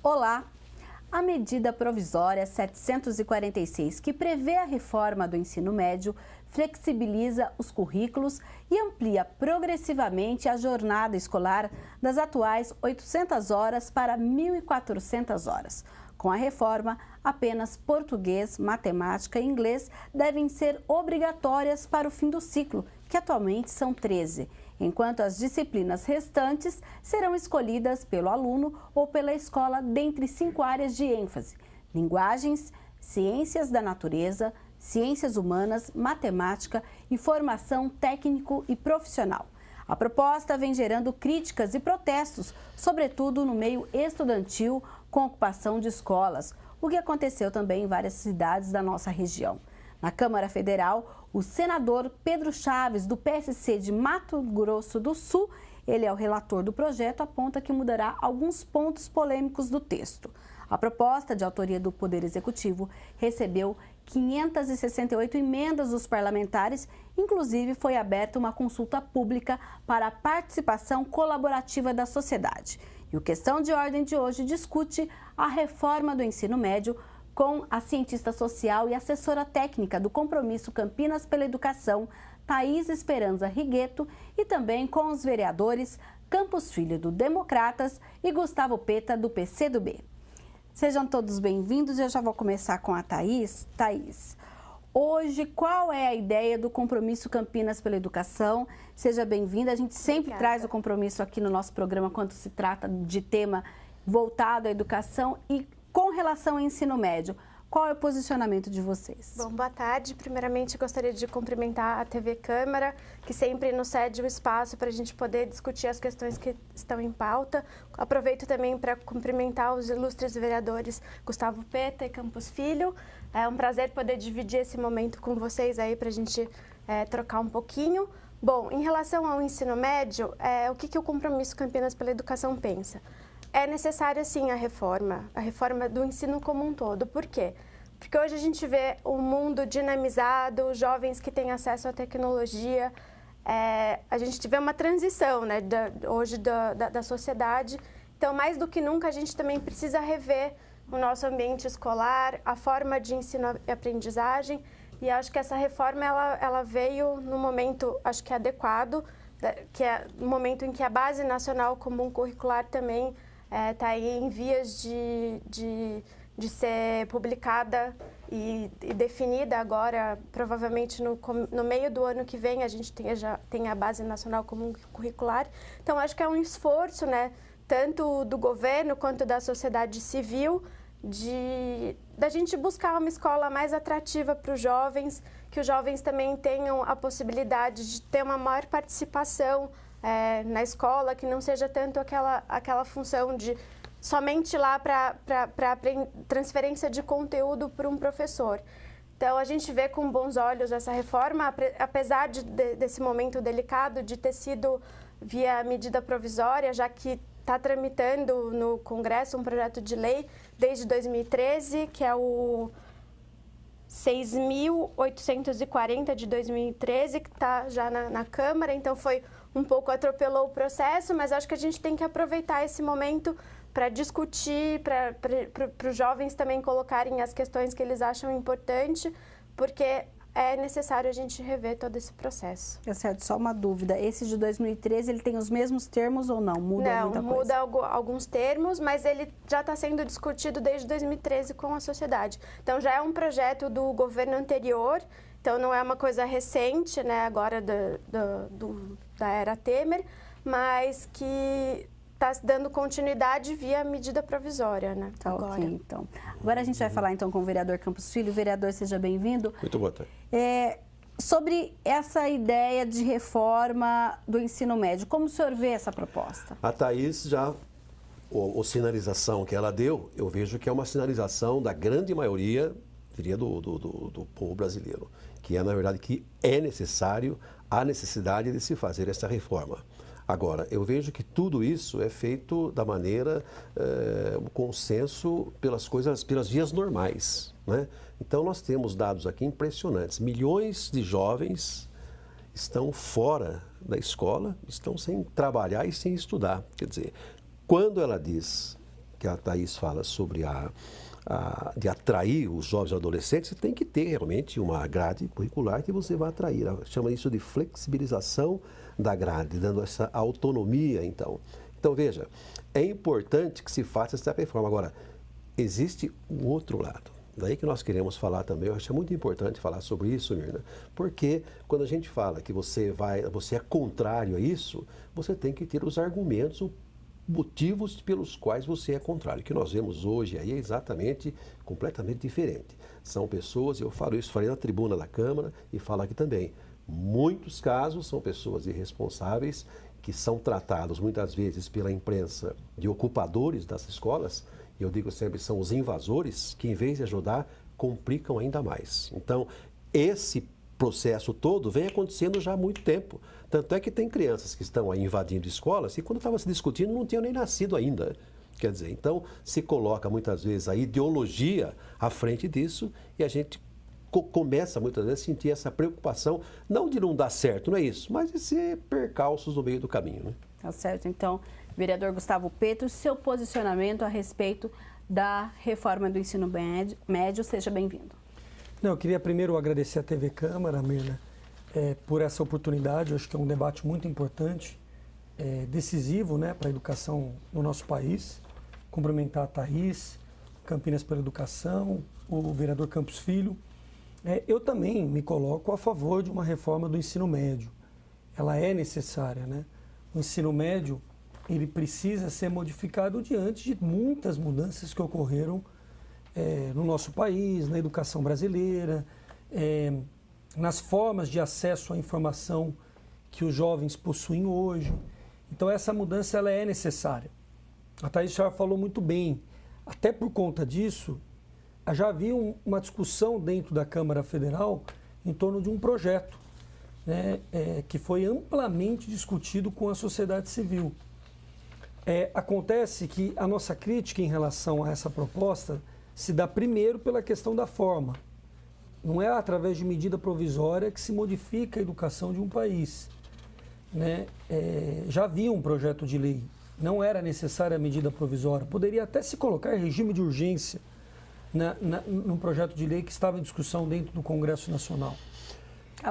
Olá! A medida provisória 746, que prevê a reforma do ensino médio, flexibiliza os currículos e amplia progressivamente a jornada escolar das atuais 800 horas para 1.400 horas. Com a reforma, apenas português, matemática e inglês devem ser obrigatórias para o fim do ciclo, que atualmente são 13, enquanto as disciplinas restantes serão escolhidas pelo aluno ou pela escola dentre 5 áreas de ênfase: linguagens, ciências da natureza, ciências humanas, matemática e formação técnico e profissional. A proposta vem gerando críticas e protestos, sobretudo no meio estudantil, com ocupação de escolas, o que aconteceu também em várias cidades da nossa região. Na Câmara Federal, o senador Pedro Chaves, do PSC de Mato Grosso do Sul, ele é o relator do projeto, aponta que mudará alguns pontos polêmicos do texto. A proposta, de autoria do Poder Executivo, recebeu 568 emendas dos parlamentares, inclusive foi aberta uma consulta pública para a participação colaborativa da sociedade. E o Questão de Ordem de hoje discute a reforma do ensino médio com a cientista social e assessora técnica do Compromisso Campinas pela Educação, Thaís Esperanza Rigueto, e também com os vereadores Campos Filho, do Democratas, e Gustavo Peta, do PCdoB. Sejam todos bem-vindos. Eu já vou começar com a Thaís. Thaís, hoje qual é a ideia do Compromisso Campinas pela Educação? Seja bem-vinda. A gente sempre traz o compromisso aqui no nosso programa quando se trata de tema voltado à educação e com relação ao ensino médio. Qual é o posicionamento de vocês? Bom, boa tarde. Primeiramente, gostaria de cumprimentar a TV Câmara, que sempre nos cede o espaço para a gente poder discutir as questões que estão em pauta. Aproveito também para cumprimentar os ilustres vereadores Gustavo Peta e Campos Filho. É um prazer poder dividir esse momento com vocês aí para a gente trocar um pouquinho. Bom, em relação ao ensino médio, o que o Compromisso Campinas pela Educação pensa? É necessária, sim, a reforma do ensino como um todo. Por quê? Porque hoje a gente vê um mundo dinamizado, jovens que têm acesso à tecnologia, a gente vê uma transição, né, hoje da sociedade. Então, mais do que nunca, a gente também precisa rever o nosso ambiente escolar, a forma de ensino e aprendizagem. E acho que essa reforma ela veio no momento, acho que adequado, que é no momento em que a Base Nacional Comum Curricular também está aí em vias de ser publicada e definida agora, provavelmente no meio do ano que vem, a gente já tem a Base Nacional Comum Curricular. Então, acho que é um esforço, né, tanto do governo quanto da sociedade civil, da gente buscar uma escola mais atrativa para os jovens, que os jovens também tenham a possibilidade de ter uma maior participação na escola, que não seja tanto aquela função de somente lá para transferência de conteúdo para um professor. Então, a gente vê com bons olhos essa reforma, apesar desse momento delicado de ter sido via medida provisória, já que está tramitando no Congresso um projeto de lei desde 2013, que é o 6.840 de 2013, que está já na Câmara. Então, um pouco atropelou o processo, mas acho que a gente tem que aproveitar esse momento para discutir, para os jovens também colocarem as questões que eles acham importantes, porque é necessário a gente rever todo esse processo. É certo, só uma dúvida. Esse de 2013, ele tem os mesmos termos ou não? Muda muita coisa? Não, muda alguns termos, mas ele já está sendo discutido desde 2013 com a sociedade. Então, já é um projeto do governo anterior, então não é uma coisa recente, né, agora da era Temer, mas que está dando continuidade via medida provisória, né? Tá, ok, então. Agora a gente vai falar então com o vereador Campos Filho. Vereador, seja bem-vindo. Muito boa tarde. Sobre essa ideia de reforma do ensino médio, como o senhor vê essa proposta? A Thaís já, a sinalização que ela deu, eu vejo que é uma sinalização da grande maioria, diria, do povo brasileiro, que é, na verdade, que é necessário, a necessidade de se fazer essa reforma. Agora, eu vejo que tudo isso é feito da maneira, um consenso pelas vias normais, né? Então, nós temos dados aqui impressionantes. Milhões de jovens estão fora da escola, estão sem trabalhar e sem estudar. Quer dizer, quando ela diz que a Thaís fala sobre de atrair os jovens e adolescentes, você tem que ter realmente uma grade curricular que você vai atrair. Chama isso de flexibilização da grade, dando essa autonomia, então. Então, veja, é importante que se faça essa reforma. Agora, existe o outro lado. Daí que nós queremos falar também, eu acho muito importante falar sobre isso, Mirna, porque quando a gente fala que você é contrário a isso, você tem que ter os argumentos, motivos pelos quais você é contrário. O que nós vemos hoje aí é exatamente, completamente diferente. São pessoas, eu falo isso, falei na tribuna da Câmara e falo aqui também, muitos casos são pessoas irresponsáveis que são tratados muitas vezes pela imprensa de ocupadores das escolas, e eu digo sempre, são os invasores que, em vez de ajudar, complicam ainda mais. Então, esse processo todo vem acontecendo já há muito tempo. Tanto é que tem crianças que estão aí invadindo escolas e, quando estava se discutindo, não tinham nem nascido ainda. Quer dizer, então, se coloca muitas vezes a ideologia à frente disso e a gente começa muitas vezes a sentir essa preocupação, não de não dar certo, não é isso, mas de ser percalços no meio do caminho, né? Tá certo, então... Vereador Gustavo Petro, seu posicionamento a respeito da reforma do ensino médio, seja bem-vindo. Eu queria primeiro agradecer a TV Câmara, Mirna, por essa oportunidade. Eu acho que é um debate muito importante, decisivo, né, para a educação no nosso país. Cumprimentar a Thaís, Campinas pela Educação, o vereador Campos Filho. Eu também me coloco a favor de uma reforma do ensino médio. Ela é necessária, né? O ensino médio, ele precisa ser modificado diante de muitas mudanças que ocorreram no nosso país, na educação brasileira, nas formas de acesso à informação que os jovens possuem hoje. Então, essa mudança ela é necessária. A Thaís já falou muito bem. Até por conta disso, já havia uma discussão dentro da Câmara Federal em torno de um projeto, né, que foi amplamente discutido com a sociedade civil. Acontece que a nossa crítica em relação a essa proposta se dá primeiro pela questão da forma. Não é através de medida provisória que se modifica a educação de um país, né? Já havia um projeto de lei, não era necessária a medida provisória. Poderia até se colocar em regime de urgência num projeto de lei que estava em discussão dentro do Congresso Nacional.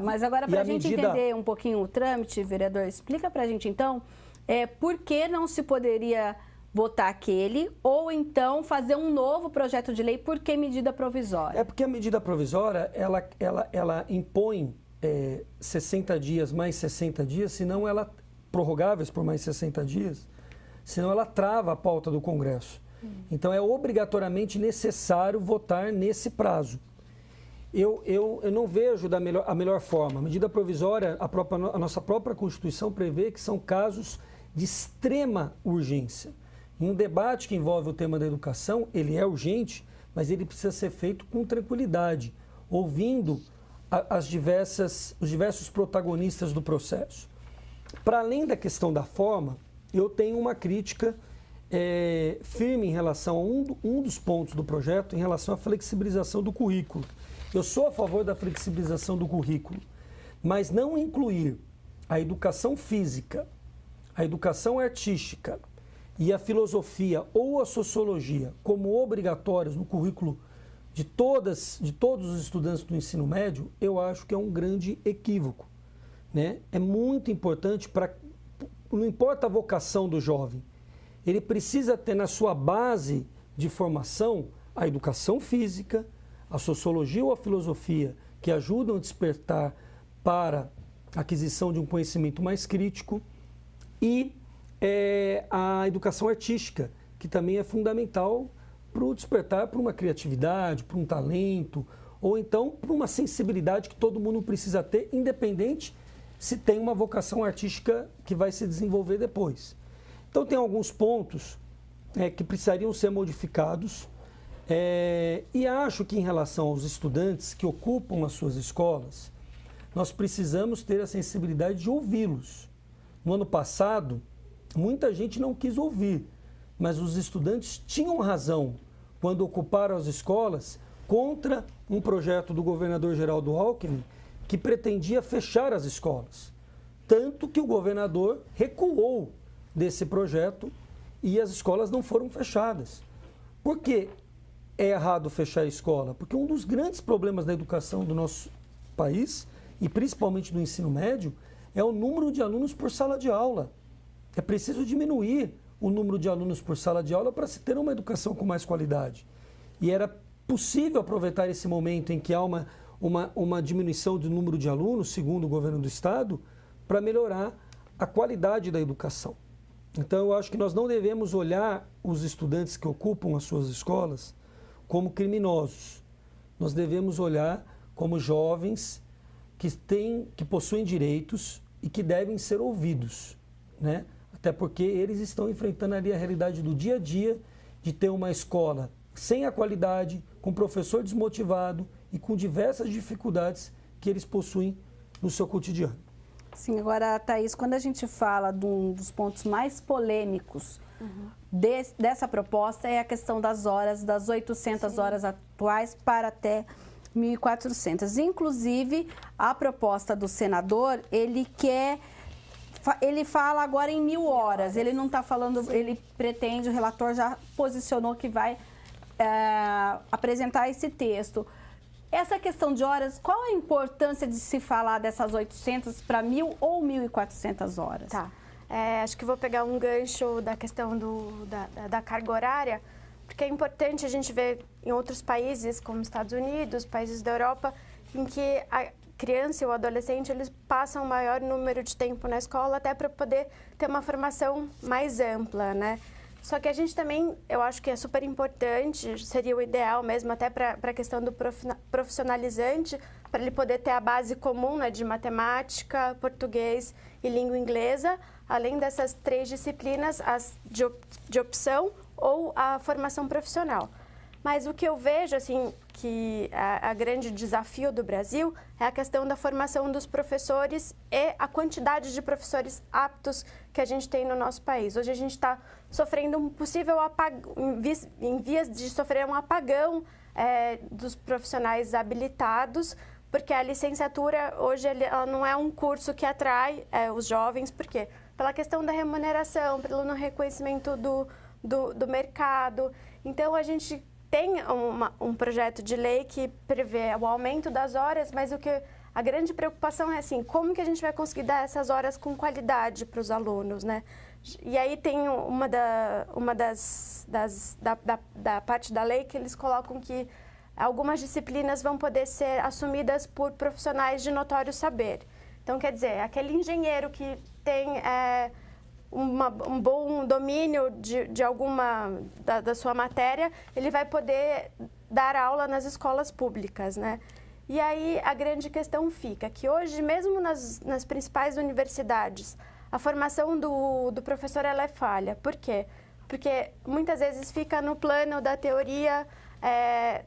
Mas agora, para a gente entender um pouquinho o trâmite, vereador, explica para a gente então... por que não se poderia votar aquele ou então fazer um novo projeto de lei? Por que medida provisória? Porque a medida provisória, ela impõe 60 dias mais 60 dias, senão ela, prorrogáveis por mais 60 dias, senão ela trava a pauta do Congresso. Então, é obrigatoriamente necessário votar nesse prazo. Eu não vejo a melhor forma. A medida provisória, a nossa própria Constituição prevê que são casos de extrema urgência. Em um debate que envolve o tema da educação, ele é urgente, mas ele precisa ser feito com tranquilidade, ouvindo os diversos protagonistas do processo. Para além da questão da forma, eu tenho uma crítica firme em relação a um dos pontos do projeto, em relação à flexibilização do currículo. Eu sou a favor da flexibilização do currículo, mas não incluir a educação física, a educação artística e a filosofia ou a sociologia como obrigatórios no currículo de todos os estudantes do ensino médio, eu acho que é um grande equívoco, né? É muito importante não importa a vocação do jovem, ele precisa ter na sua base de formação a educação física, a sociologia ou a filosofia, que ajudam a despertar para a aquisição de um conhecimento mais crítico, e a educação artística, que também é fundamental para o despertar para uma criatividade, para um talento, ou então para uma sensibilidade que todo mundo precisa ter, independente se tem uma vocação artística que vai se desenvolver depois. Então, tem alguns pontos que precisariam ser modificados, e acho que em relação aos estudantes que ocupam as suas escolas, nós precisamos ter a sensibilidade de ouvi-los. No ano passado, muita gente não quis ouvir, mas os estudantes tinham razão quando ocuparam as escolas contra um projeto do governador Geraldo Alckmin que pretendia fechar as escolas. Tanto que o governador recuou desse projeto e as escolas não foram fechadas. Por que é errado fechar a escola? Porque um dos grandes problemas da educação do nosso país, e principalmente do ensino médio, é o número de alunos por sala de aula. É preciso diminuir o número de alunos por sala de aula para se ter uma educação com mais qualidade. E era possível aproveitar esse momento em que há uma diminuição do número de alunos, segundo o governo do Estado, para melhorar a qualidade da educação. Então, eu acho que nós não devemos olhar os estudantes que ocupam as suas escolas como criminosos. Nós devemos olhar como jovens que possuem direitos e que devem ser ouvidos, né? Até porque eles estão enfrentando ali a realidade do dia a dia de ter uma escola sem a qualidade, com professor desmotivado e com diversas dificuldades que eles possuem no seu cotidiano. Sim, agora, Thaís, quando a gente fala de um dos pontos mais polêmicos dessa proposta é a questão das horas, das 800 horas atuais para até 1.400. Inclusive, a proposta do senador, ele fala agora em 1.000 horas. Ele não está falando, ele pretende, o relator já posicionou que vai apresentar esse texto. Essa questão de horas, qual a importância de se falar dessas 800 para 1.000 ou 1.400 horas? Tá. Acho que vou pegar um gancho da questão da carga horária, porque é importante a gente ver em outros países, como Estados Unidos, países da Europa, em que a criança e o adolescente eles passam um maior número de tempo na escola até para poder ter uma formação mais ampla, né? Só que a gente também, eu acho que é super importante, seria o ideal mesmo até para a questão do profissionalizante, para ele poder ter a base comum, né, de matemática, português e língua inglesa, além dessas 3 disciplinas, as de opção ou a formação profissional. Mas o que eu vejo, assim, que a grande desafio do Brasil é a questão da formação dos professores e a quantidade de professores aptos que a gente tem no nosso país. Hoje a gente está sofrendo um possível apagão, em vias de sofrer um apagão dos profissionais habilitados, porque a licenciatura hoje ela não é um curso que atrai os jovens, por quê? Pela questão da remuneração, pelo não reconhecimento do mercado. Então, a gente tem um projeto de lei que prevê o aumento das horas, mas a grande preocupação é assim, como que a gente vai conseguir dar essas horas com qualidade para os alunos, né? E aí tem uma da parte da lei que eles colocam que algumas disciplinas vão poder ser assumidas por profissionais de notório saber. Então, quer dizer, aquele engenheiro que tem um bom domínio de alguma da sua matéria, ele vai poder dar aula nas escolas públicas, né? E aí a grande questão fica que hoje, mesmo nas principais universidades, a formação do professor ela é falha. Por quê? Porque muitas vezes fica no plano da teoria,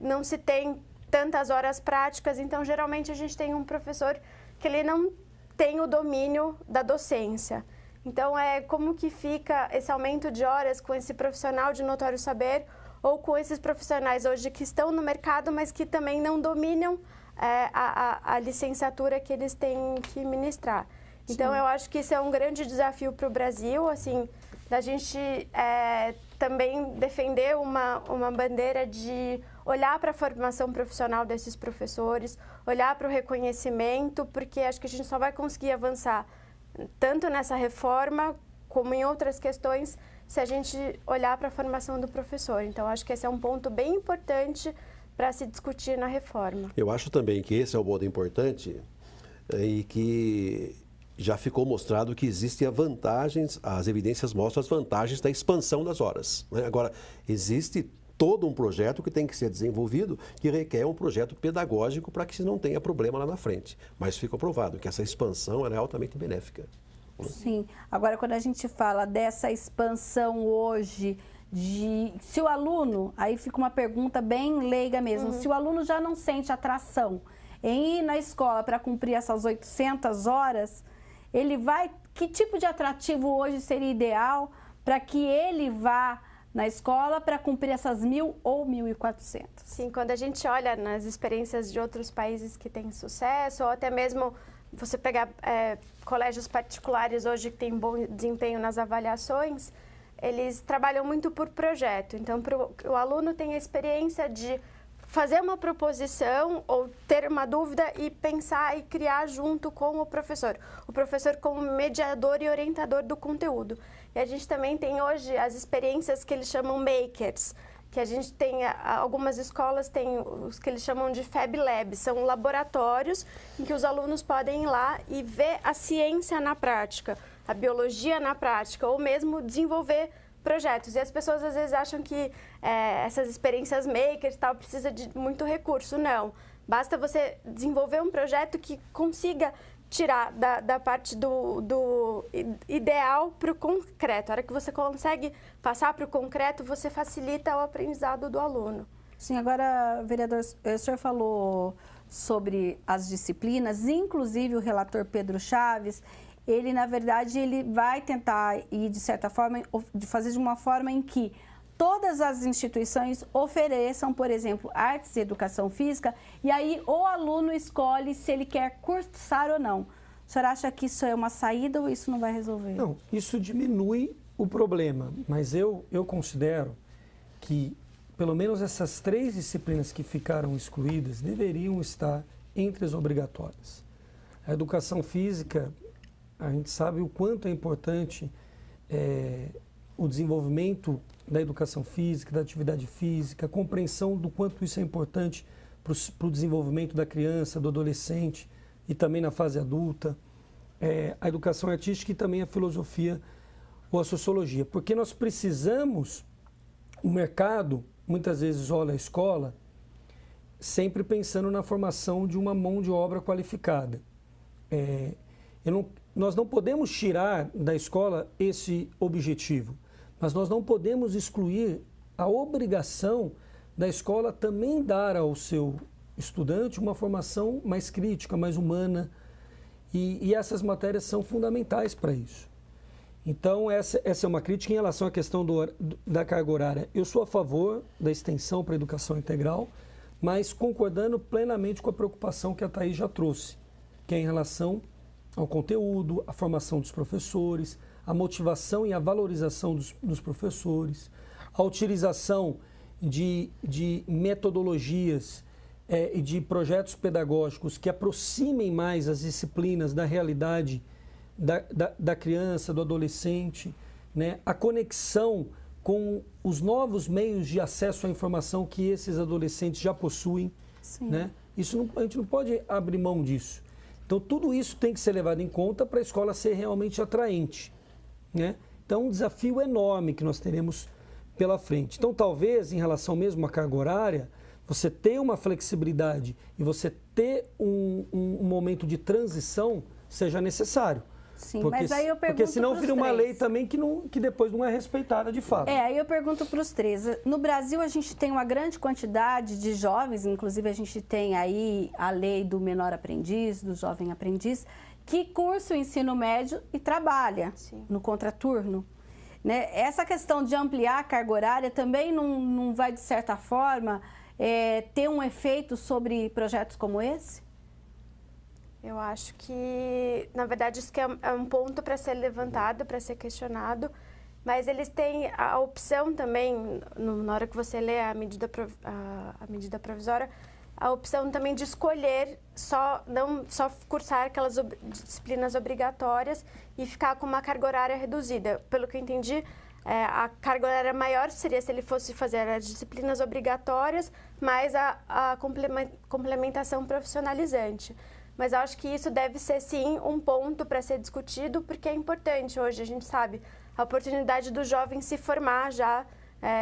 não se tem tantas horas práticas, então geralmente a gente tem um professor que ele não tem o domínio da docência. Então, como que fica esse aumento de horas com esse profissional de notório saber ou com esses profissionais hoje que estão no mercado, mas que também não dominam a licenciatura que eles têm que ministrar. Então, eu acho que isso é um grande desafio para o Brasil, assim, da gente também defender uma bandeira de olhar para a formação profissional desses professores, olhar para o reconhecimento, porque acho que a gente só vai conseguir avançar tanto nessa reforma como em outras questões se a gente olhar para a formação do professor. Então, acho que esse é um ponto bem importante para se discutir na reforma. Eu acho também que esse é um ponto importante e que já ficou mostrado que existem vantagens, as evidências mostram as vantagens da expansão das horas, né? Agora, existe todo um projeto que tem que ser desenvolvido, que requer um projeto pedagógico para que não tenha problema lá na frente. Mas fica provado que essa expansão ela é altamente benéfica. Sim. Agora, quando a gente fala dessa expansão hoje, se o aluno, aí fica uma pergunta bem leiga mesmo, se o aluno já não sente atração em ir na escola para cumprir essas 800 horas, que tipo de atrativo hoje seria ideal para que ele vá na escola para cumprir essas 1.000 ou 1.400? Sim, quando a gente olha nas experiências de outros países que têm sucesso, ou até mesmo você pegar colégios particulares hoje que têm bom desempenho nas avaliações, eles trabalham muito por projeto. Então, o aluno tem a experiência de fazer uma proposição ou ter uma dúvida e pensar e criar junto com o professor como mediador e orientador do conteúdo. E a gente também tem hoje as experiências que eles chamam makers, que a gente tem, algumas escolas têm os que eles chamam de Fab Labs, são laboratórios em que os alunos podem ir lá e ver a ciência na prática, a biologia na prática, ou mesmo desenvolver projetos. E as pessoas às vezes acham que essas experiências makers e tal precisa de muito recurso. Não. Basta você desenvolver um projeto que consiga tirar da parte do ideal para o concreto. A hora que você consegue passar para o concreto, você facilita o aprendizado do aluno. Sim, agora, vereador, o senhor falou sobre as disciplinas, inclusive o relator Pedro Chaves, ele, na verdade, ele vai tentar ir, de certa forma, de fazer de uma forma em que todas as instituições ofereçam, por exemplo, artes e educação física, e aí o aluno escolhe se ele quer cursar ou não. O senhor acha que isso é uma saída ou isso não vai resolver? Não, isso diminui o problema, mas eu considero que pelo menos essas 3 disciplinas que ficaram excluídas deveriam estar entre as obrigatórias. A educação física, a gente sabe o quanto é importante o desenvolvimento da educação física, da atividade física, a compreensão do quanto isso é importante para o desenvolvimento da criança, do adolescente e também na fase adulta. A educação artística e também a filosofia ou a sociologia. Porque nós precisamos, o mercado muitas vezes olha a escola sempre pensando na formação de uma mão de obra qualificada. Nós não podemos tirar da escola esse objetivo, mas nós não podemos excluir a obrigação da escola também dar ao seu estudante uma formação mais crítica, mais humana, e essas matérias são fundamentais para isso. Então, essa é uma crítica em relação à questão da carga horária. Eu sou a favor da extensão para a educação integral, mas concordando plenamente com a preocupação que a Thaís já trouxe, que é em relação ao conteúdo, à formação dos professores, a motivação e a valorização dos professores, a utilização de metodologias e de projetos pedagógicos que aproximem mais as disciplinas da realidade da criança, do adolescente, né? A conexão com os novos meios de acesso à informação que esses adolescentes já possuem. Né? A gente não pode abrir mão disso. Então, tudo isso tem que ser levado em conta para a escola ser realmente atraente. Né? Então, um desafio enorme que nós teremos pela frente. Então, talvez, em relação mesmo à carga horária, você ter uma flexibilidade e você ter um momento de transição seja necessário. Sim, mas aí eu pergunto porque senão vira uma lei também que depois não é respeitada de fato. Aí eu pergunto para os 3. No Brasil, a gente tem uma grande quantidade de jovens, inclusive a gente tem aí a lei do menor aprendiz, do jovem aprendiz, que cursa o ensino médio e trabalha no contraturno. Né? Essa questão de ampliar a carga horária também não vai, de certa forma, ter um efeito sobre projetos como esse? Eu acho que, na verdade, isso que é um ponto para ser levantado, para ser questionado, mas eles têm a opção também, na hora que você lê a medida provisória, a opção também de escolher não só cursar aquelas disciplinas obrigatórias e ficar com uma carga horária reduzida. Pelo que eu entendi, a carga horária maior seria se ele fosse fazer as disciplinas obrigatórias, mais a complementação profissionalizante. Mas eu acho que isso deve ser, sim, um ponto para ser discutido, porque é importante hoje, a gente sabe, a oportunidade do jovem se formar já,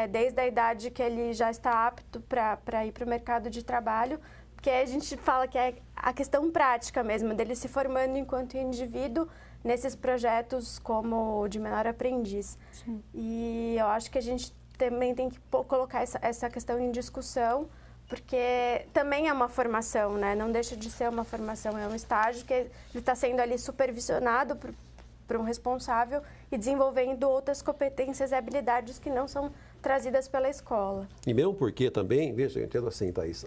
desde a idade que ele já está apto para ir para o mercado de trabalho, porque a gente fala que é a questão prática mesmo, dele se formando enquanto indivíduo nesses projetos como o de menor aprendiz. Sim. E eu acho que a gente também tem que colocar essa questão em discussão, porque também é uma formação, né? Não deixa de ser uma formação, é um estágio que ele está sendo ali supervisionado por um responsável e desenvolvendo outras competências e habilidades que não são trazidas pela escola. E mesmo porque também, veja, eu entendo assim, Thaís,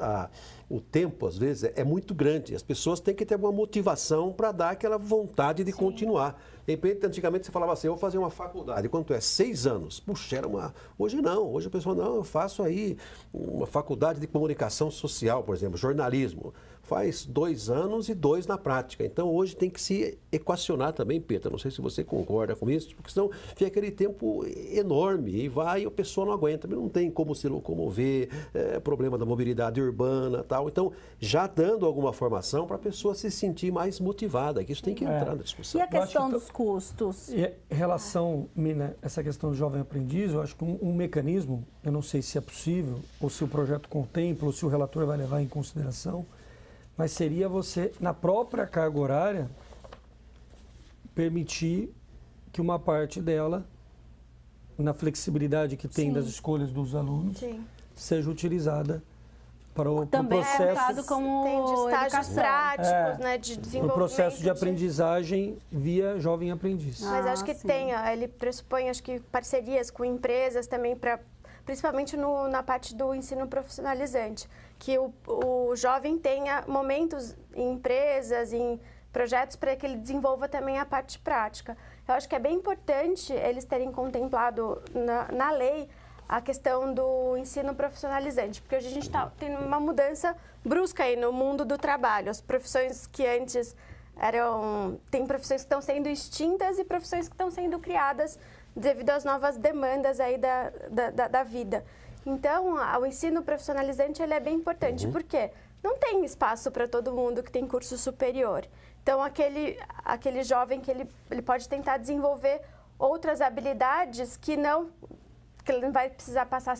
o tempo, às vezes, é muito grande. As pessoas têm que ter uma motivação para dar aquela vontade de continuar. De repente, antigamente, você falava assim, eu vou fazer uma faculdade. Quanto é? 6 anos. Puxa, era uma... Hoje não. Hoje a pessoa, não, eu faço aí uma faculdade de comunicação social, por exemplo, jornalismo. Faz 2 anos e 2 na prática. Então, hoje tem que se equacionar também, Petra. Não sei se você concorda com isso, porque senão fica aquele tempo enorme e vai e a pessoa não aguenta. Não tem como se locomover, problema da mobilidade urbana e tal. Então, já dando alguma formação para a pessoa se sentir mais motivada, que isso tem que entrar na discussão. E a questão dos custos? Em relação, Mina, essa questão do jovem aprendiz, eu acho que um mecanismo, eu não sei se é possível, ou se o projeto contempla, ou se o relator vai levar em consideração, mas seria você, na própria carga horária, permitir que uma parte dela, na flexibilidade que tem das escolhas dos alunos, seja utilizada para o também processo. É colocado como tem de estágios práticos, né, de desenvolvimento. O processo de aprendizagem via jovem aprendiz. Mas acho que ele pressupõe, acho que parcerias com empresas também para, principalmente na parte do ensino profissionalizante, que o jovem tenha momentos em empresas, em projetos para que ele desenvolva também a parte prática. Eu acho que é bem importante eles terem contemplado na lei a questão do ensino profissionalizante, porque hoje a gente está tendo uma mudança brusca aí no mundo do trabalho. As profissões que antes tem profissões que estão sendo extintas e profissões que estão sendo criadas devido às novas demandas aí da vida. Então, o ensino profissionalizante ele é bem importante, porque não tem espaço para todo mundo que tem curso superior. Então, aquele jovem que ele pode tentar desenvolver outras habilidades que ele não vai precisar passar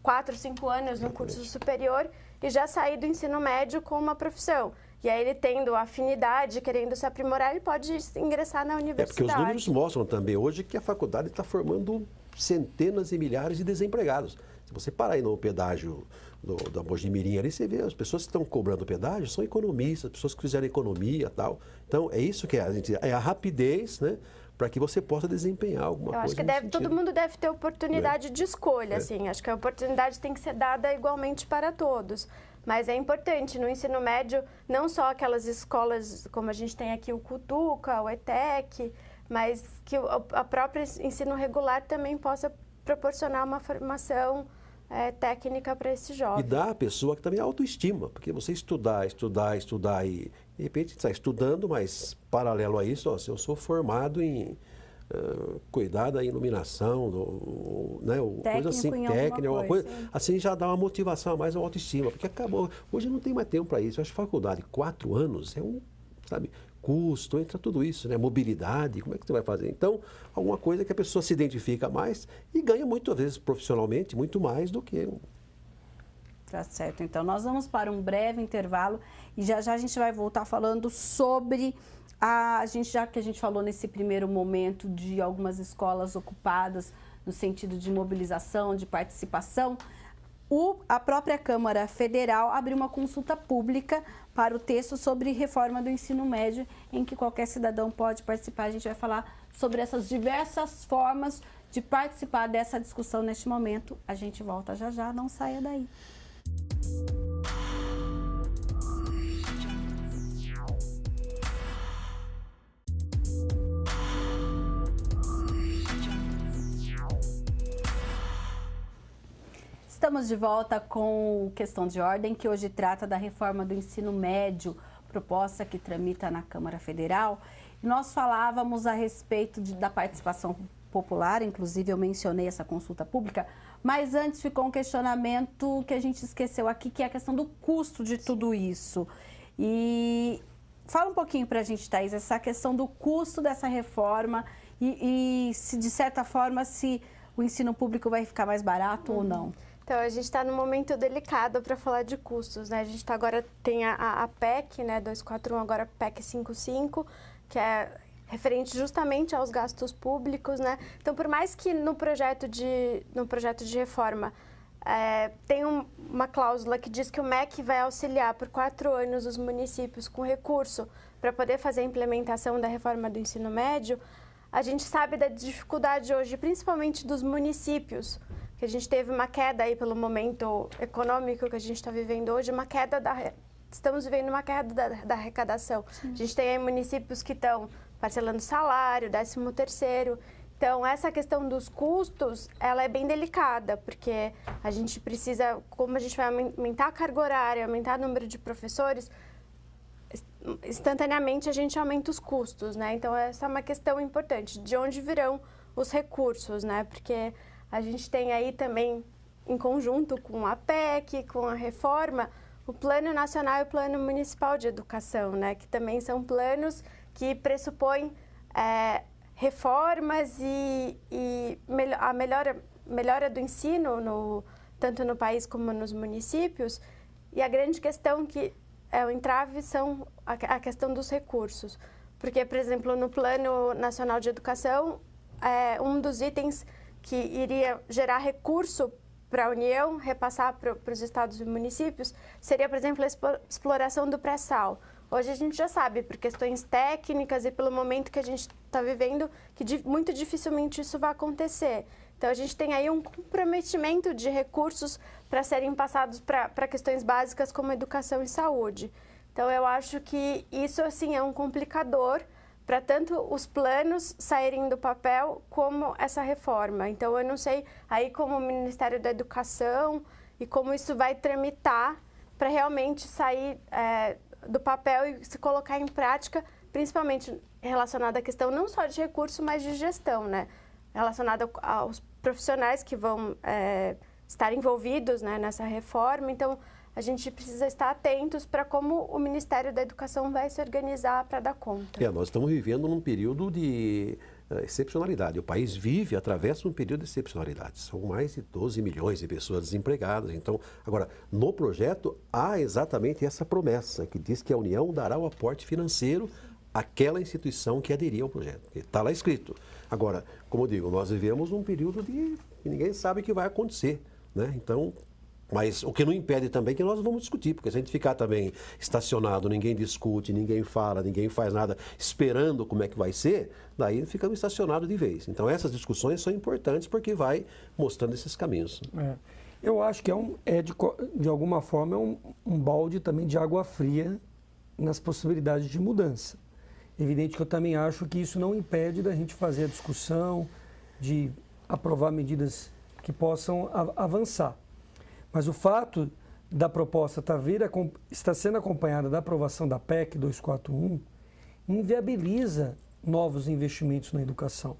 4, 5 anos no curso superior e já sair do ensino médio com uma profissão. E aí ele tendo afinidade, querendo se aprimorar, ele pode ingressar na universidade. Porque os números mostram também hoje que a faculdade está formando centenas e milhares de desempregados. Se você parar aí no pedágio da Mogi Mirim ali, você vê as pessoas que estão cobrando pedágio são economistas, pessoas que fizeram economia e tal. Então, é isso que é a rapidez, né? Para que você possa desempenhar alguma coisa. Eu acho que todo mundo deve ter oportunidade de escolha, assim. Acho que a oportunidade tem que ser dada igualmente para todos. Mas é importante no ensino médio, não só aquelas escolas como a gente tem aqui, o Cutuca, o ETEC, mas que a própria ensino regular também possa proporcionar uma formação técnica para esse jovem. E dá à pessoa que também autoestima, porque você estudar e de repente está estudando, mas paralelo a isso, eu sou formado em cuidar da iluminação, coisa assim, técnica, alguma coisa, assim já dá uma motivação a mais, uma autoestima, porque acabou, hoje não tem mais tempo para isso. Eu acho que faculdade, 4 anos, custo, entra tudo isso, né? Mobilidade, como é que você vai fazer? Então, alguma coisa que a pessoa se identifica mais e ganha muitas vezes profissionalmente, muito mais do que... Tá certo. Então, nós vamos para um breve intervalo e já a gente vai voltar falando sobre já que a gente falou nesse primeiro momento de algumas escolas ocupadas no sentido de mobilização, de participação, a própria Câmara Federal abriu uma consulta pública para o texto sobre reforma do ensino médio, em que qualquer cidadão pode participar. A gente vai falar sobre essas diversas formas de participar dessa discussão neste momento. A gente volta já, não saia daí. Estamos de volta com Questão de Ordem, que hoje trata da reforma do ensino médio, proposta que tramita na Câmara Federal. Nós falávamos a respeito da participação popular, inclusive eu mencionei essa consulta pública, mas antes ficou um questionamento que a gente esqueceu aqui, que é a questão do custo de tudo isso. E fala um pouquinho para a gente, Thaís, essa questão do custo dessa reforma e se, de certa forma, se o ensino público vai ficar mais barato ou não. Então, a gente está num momento delicado para falar de custos, né? A gente agora tem a PEC, né, 241, agora PEC 55, que é referente justamente aos gastos públicos, né? Então, por mais que no projeto de reforma tem uma cláusula que diz que o MEC vai auxiliar por 4 anos os municípios com recurso para poder fazer a implementação da reforma do ensino médio, a gente sabe da dificuldade hoje, principalmente dos municípios, que a gente teve uma queda aí pelo momento econômico que a gente está vivendo hoje, estamos vivendo uma queda da arrecadação. Sim. A gente tem aí municípios que estão parcelando salário, 13º. Então, essa questão dos custos, ela é bem delicada, porque a gente precisa, como a gente vai aumentar a carga horária, aumentar o número de professores, instantaneamente a gente aumenta os custos, né? Então, essa é uma questão importante, de onde virão os recursos, né? Porque a gente tem aí também, em conjunto com a PEC, com a reforma, o Plano Nacional e o Plano Municipal de Educação, né? Que também são planos que pressupõem reformas e a melhora do ensino, tanto no país como nos municípios. E a grande questão que é o entrave são a questão dos recursos. Porque, por exemplo, no Plano Nacional de Educação, um dos itens que iria gerar recurso para a União, repassar para os estados e municípios, seria, por exemplo, a exploração do pré-sal. Hoje a gente já sabe, por questões técnicas e pelo momento que a gente está vivendo, que muito dificilmente isso vai acontecer. Então, a gente tem aí um comprometimento de recursos para serem passados para questões básicas como educação e saúde. Então, eu acho que isso, assim, é um complicador para tanto os planos saírem do papel como essa reforma. Então, eu não sei aí como o Ministério da Educação e como isso vai tramitar para realmente sair do papel e se colocar em prática, principalmente relacionada à questão não só de recurso, mas de gestão, né? Relacionada aos profissionais que vão estar envolvidos, né, nessa reforma. Então, a gente precisa estar atentos para como o Ministério da Educação vai se organizar para dar conta. Nós estamos vivendo num período de excepcionalidade. O país vive, atravessa um período de excepcionalidade. São mais de 12 milhões de pessoas desempregadas. Então, agora, no projeto há exatamente essa promessa, que diz que a União dará o aporte financeiro àquela instituição que aderir ao projeto. Está lá escrito. Agora, como eu digo, nós vivemos num período que ninguém sabe o que vai acontecer, né? Então, mas o que não impede também que nós vamos discutir, porque se a gente ficar também estacionado, ninguém discute, ninguém fala, ninguém faz nada, esperando como é que vai ser, daí ficamos estacionados de vez. Então essas discussões são importantes porque vai mostrando esses caminhos. Eu acho que de alguma forma é um balde também de água fria nas possibilidades de mudança. Evidente que eu também acho que isso não impede da gente fazer a discussão, de aprovar medidas que possam avançar. Mas o fato da proposta estar sendo acompanhada da aprovação da PEC 241 inviabiliza novos investimentos na educação.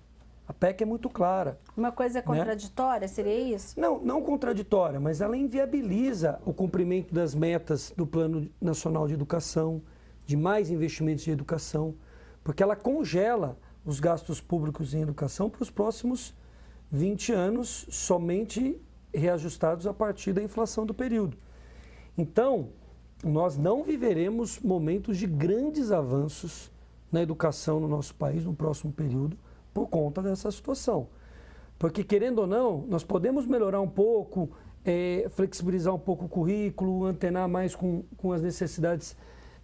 A PEC é muito clara. Uma coisa contraditória, né? Seria isso? Não contraditória, mas ela inviabiliza o cumprimento das metas do Plano Nacional de Educação, de mais investimentos em educação, porque ela congela os gastos públicos em educação para os próximos 20 anos, somente reajustados a partir da inflação do período. Então, nós não viveremos momentos de grandes avanços na educação no nosso país no próximo período por conta dessa situação. Porque, querendo ou não, nós podemos melhorar um pouco, flexibilizar um pouco o currículo, antenar mais com as necessidades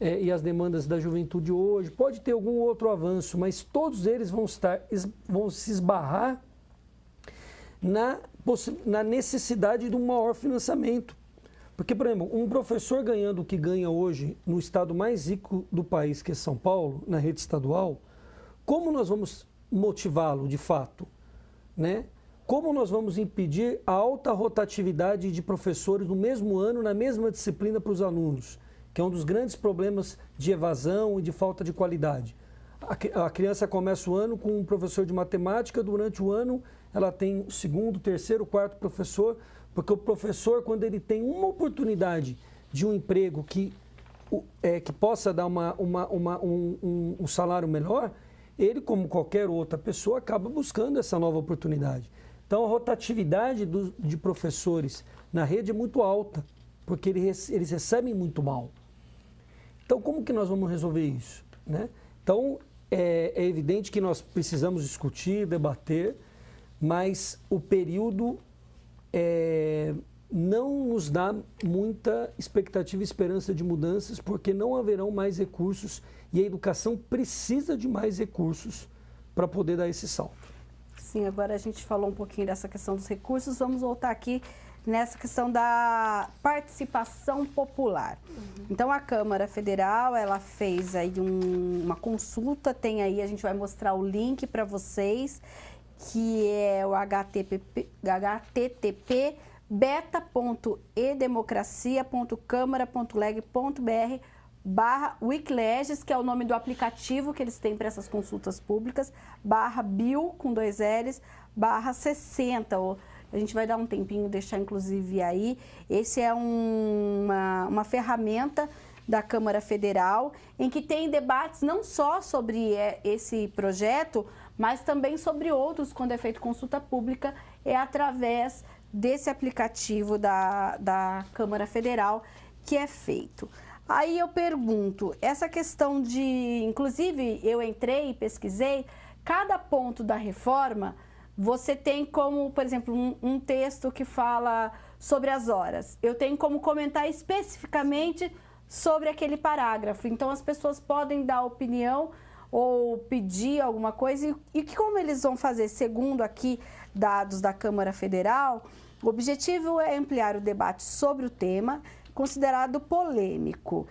e as demandas da juventude hoje. Pode ter algum outro avanço, mas todos eles vão se esbarrar na necessidade de um maior financiamento. Porque, por exemplo, um professor ganhando o que ganha hoje no estado mais rico do país, que é São Paulo, na rede estadual, como nós vamos motivá-lo de fato, né? Como nós vamos impedir a alta rotatividade de professores no mesmo ano, na mesma disciplina para os alunos, que é um dos grandes problemas de evasão e de falta de qualidade. A criança começa o ano com um professor de matemática, durante o ano ela tem o segundo, terceiro, quarto professor, porque o professor, quando ele tem uma oportunidade de um emprego que possa dar um salário melhor, ele, como qualquer outra pessoa, acaba buscando essa nova oportunidade. Então, a rotatividade de professores na rede é muito alta, porque eles recebem muito mal. Então, como que nós vamos resolver isso, né? Então, é evidente que nós precisamos discutir, debater, mas o período não nos dá muita expectativa e esperança de mudanças, porque não haverão mais recursos e a educação precisa de mais recursos para poder dar esse salto. Sim, agora a gente falou um pouquinho dessa questão dos recursos, vamos voltar aqui nessa questão da participação popular. Então, a Câmara Federal, ela fez aí uma consulta, tem aí, a gente vai mostrar o link para vocês, que é o http beta.edemocracia.câmara.leg.br/Wikleges, que é o nome do aplicativo que eles têm para essas consultas públicas, /bill, com 2 L's, /60. A gente vai dar um tempinho, deixar inclusive aí. Esse é uma ferramenta da Câmara Federal, em que tem debates não só sobre esse projeto, mas também sobre outros, quando é feito consulta pública, é através desse aplicativo da Câmara Federal que é feito. Aí eu pergunto, essa questão de, inclusive eu entrei e pesquisei, cada ponto da reforma, você tem como, por exemplo, um texto que fala sobre as horas. Eu tenho como comentar especificamente sobre aquele parágrafo. Então, as pessoas podem dar opinião ou pedir alguma coisa. E como eles vão fazer, segundo aqui dados da Câmara Federal, o objetivo é ampliar o debate sobre o tema, considerado polêmico.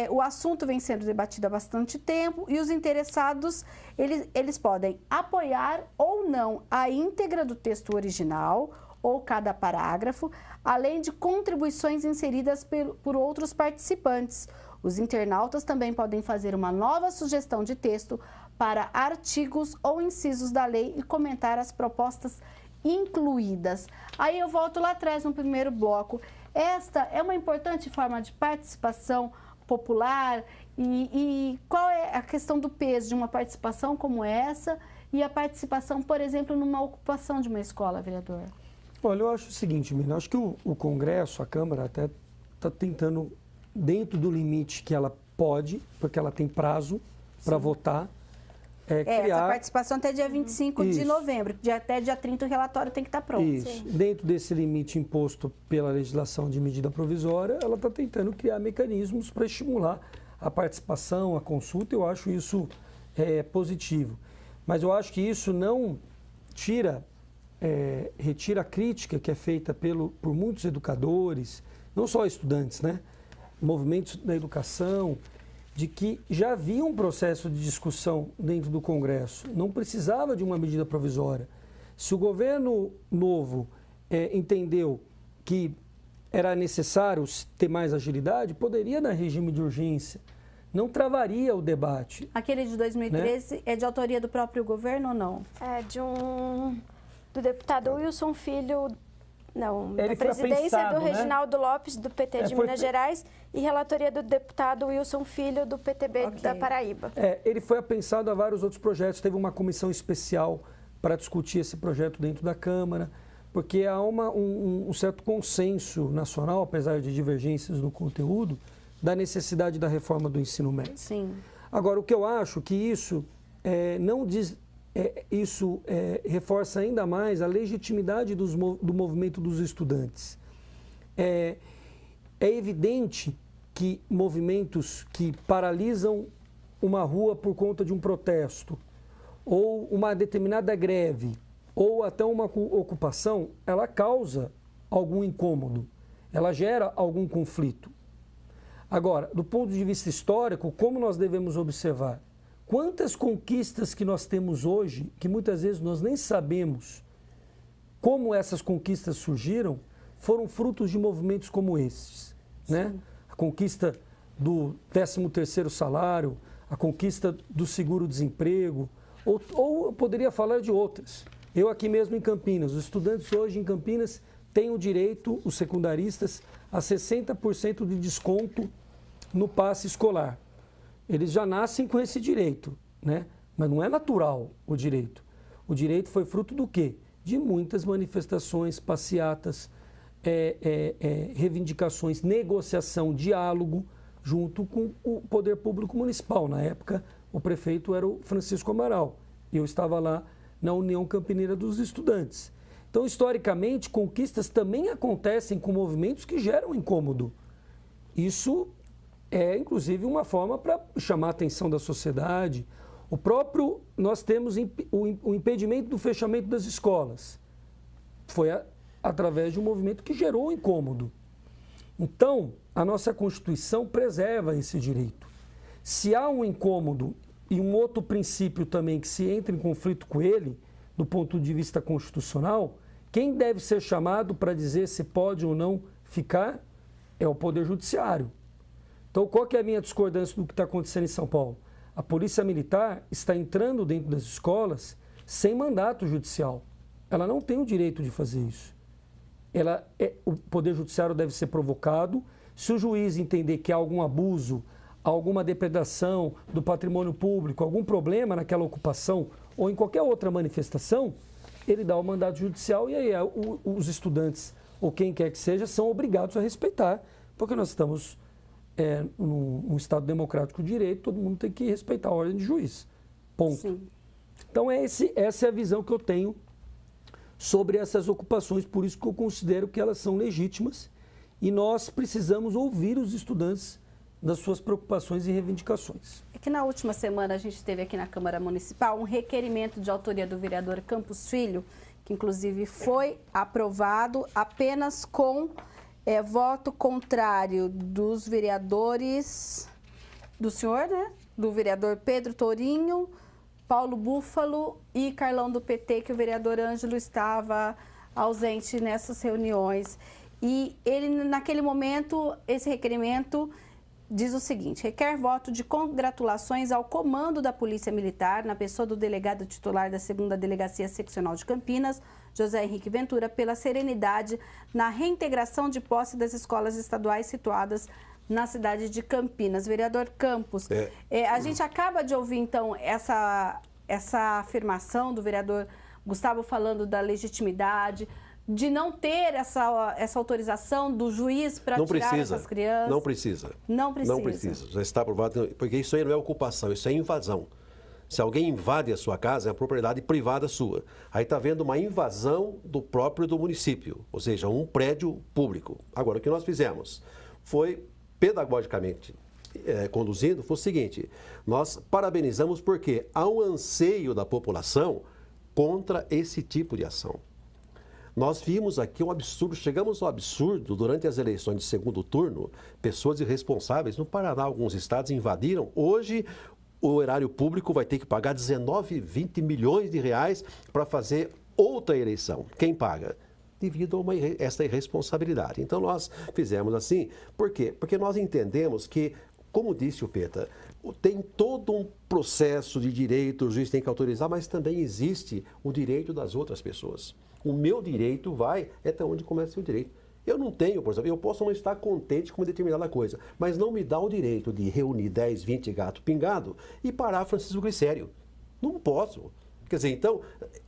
O assunto vem sendo debatido há bastante tempo e os interessados, eles podem apoiar ou não a íntegra do texto original ou cada parágrafo, além de contribuições inseridas por outros participantes. Os internautas também podem fazer uma nova sugestão de texto para artigos ou incisos da lei e comentar as propostas incluídas. Aí eu volto lá atrás no primeiro bloco. Esta é uma importante forma de participação popular e qual é a questão do peso de uma participação como essa e a participação, por exemplo, numa ocupação de uma escola, vereador? Olha, eu acho o seguinte, Miriam, acho que o Congresso, a Câmara, até está tentando, dentro do limite que ela pode, porque ela tem prazo para votar, criar... Essa participação até dia 25 de novembro, até dia 30 o relatório tem que estar pronto. Isso. Sim. Dentro desse limite imposto pela legislação de medida provisória, ela está tentando criar mecanismos para estimular a participação, a consulta. Eu acho isso positivo. Mas eu acho que isso não retira a crítica que é feita por muitos educadores, não só estudantes, né? Movimentos da educação, de que já havia um processo de discussão dentro do Congresso, não precisava de uma medida provisória. Se o governo novo entendeu que era necessário ter mais agilidade, poderia dar regime de urgência, não travaria o debate. Aquele de 2013, né? É de autoria do próprio governo ou não? É do deputado Wilson Filho, não, Ele da presidência pensado, do Reginaldo Lopes, do PT de Minas Gerais, e relatoria do deputado Wilson Filho, do PTB da Paraíba. Ele foi apensado a vários outros projetos, teve uma comissão especial para discutir esse projeto dentro da Câmara, porque há um certo consenso nacional, apesar de divergências no conteúdo, da necessidade da reforma do ensino médio. Sim. Agora, o que eu acho que isso não diz... Isso reforça ainda mais a legitimidade do movimento dos estudantes. É evidente que movimentos que paralisam uma rua por conta de um protesto, ou uma determinada greve, ou até uma ocupação, ela causa algum incômodo, ela gera algum conflito. Agora, do ponto de vista histórico, como nós devemos observar? Quantas conquistas que nós temos hoje, que muitas vezes nós nem sabemos como essas conquistas surgiram, foram frutos de movimentos como esses, né? A conquista do 13º salário, a conquista do seguro-desemprego, ou eu poderia falar de outras. Eu aqui mesmo em Campinas, os estudantes hoje em Campinas têm o direito, os secundaristas, a 60% de desconto no passe escolar. Eles já nascem com esse direito, né? Mas não é natural o direito. O direito foi fruto do quê? De muitas manifestações, passeatas, reivindicações, negociação, diálogo, junto com o poder público municipal. Na época, o prefeito era o Francisco Amaral. Eu estava lá na União Campineira dos Estudantes. Então, historicamente, conquistas também acontecem com movimentos que geram incômodo. Isso é, inclusive, uma forma para chamar a atenção da sociedade Nós temos o impedimento do fechamento das escolas. Foi através de um movimento que gerou um incômodo. Então, a nossa Constituição preserva esse direito. Se há um incômodo e um outro princípio também que se entra em conflito com ele, do ponto de vista constitucional, quem deve ser chamado para dizer se pode ou não ficar é o Poder Judiciário. Então, qual que é a minha discordância do que está acontecendo em São Paulo? A Polícia Militar está entrando dentro das escolas sem mandato judicial. Ela não tem o direito de fazer isso. O Poder Judiciário deve ser provocado. Se o juiz entender que há algum abuso, alguma depredação do patrimônio público, algum problema naquela ocupação ou em qualquer outra manifestação, ele dá o mandato judicial e aí os estudantes ou quem quer que seja são obrigados a respeitar, porque nós estamos num Estado democrático de direito, todo mundo tem que respeitar a ordem de juiz. Ponto. Sim. Então essa é a visão que eu tenho sobre essas ocupações, por isso que eu considero que elas são legítimas e nós precisamos ouvir os estudantes das suas preocupações e reivindicações. É que na última semana a gente teve aqui na Câmara Municipal um requerimento de autoria do vereador Campos Filho, que inclusive foi aprovado apenas com voto contrário dos vereadores, do senhor, né? Do vereador Pedro Tourinho, Paulo Búfalo e Carlão do PT, que o vereador Ângelo estava ausente nessas reuniões. E ele, naquele momento, esse requerimento diz o seguinte: requer voto de congratulações ao comando da Polícia Militar, na pessoa do delegado titular da 2ª Delegacia Seccional de Campinas, José Henrique Ventura, pela serenidade na reintegração de posse das escolas estaduais situadas na cidade de Campinas. Vereador Campos, a gente acaba de ouvir, então, essa afirmação do vereador Gustavo falando da legitimidade, de não ter essa autorização do juiz para tirar essas crianças. Não precisa. Não precisa. Já está aprovado, porque isso aí não é ocupação, isso é invasão. Se alguém invade a sua casa, é uma propriedade privada sua. Aí está havendo uma invasão do município, ou seja, um prédio público. Agora, o que nós fizemos foi, pedagogicamente conduzindo, foi o seguinte: nós parabenizamos porque há um anseio da população contra esse tipo de ação. Nós vimos aqui um absurdo, chegamos ao absurdo durante as eleições de segundo turno, pessoas irresponsáveis, no Paraná, alguns estados invadiram. Hoje, o erário público vai ter que pagar 19, 20 milhões de reais para fazer outra eleição. Quem paga? Devido a essa irresponsabilidade. Então, nós fizemos assim. Por quê? Porque nós entendemos que, como disse o Peta, tem todo um processo de direito, o juiz tem que autorizar, mas também existe o direito das outras pessoas. O meu direito vai até onde começa o direito. Eu não tenho, por exemplo, eu posso não estar contente com uma determinada coisa, mas não me dá o direito de reunir 10, 20 gato pingado e parar Francisco Glicério. Não posso. Quer dizer, então,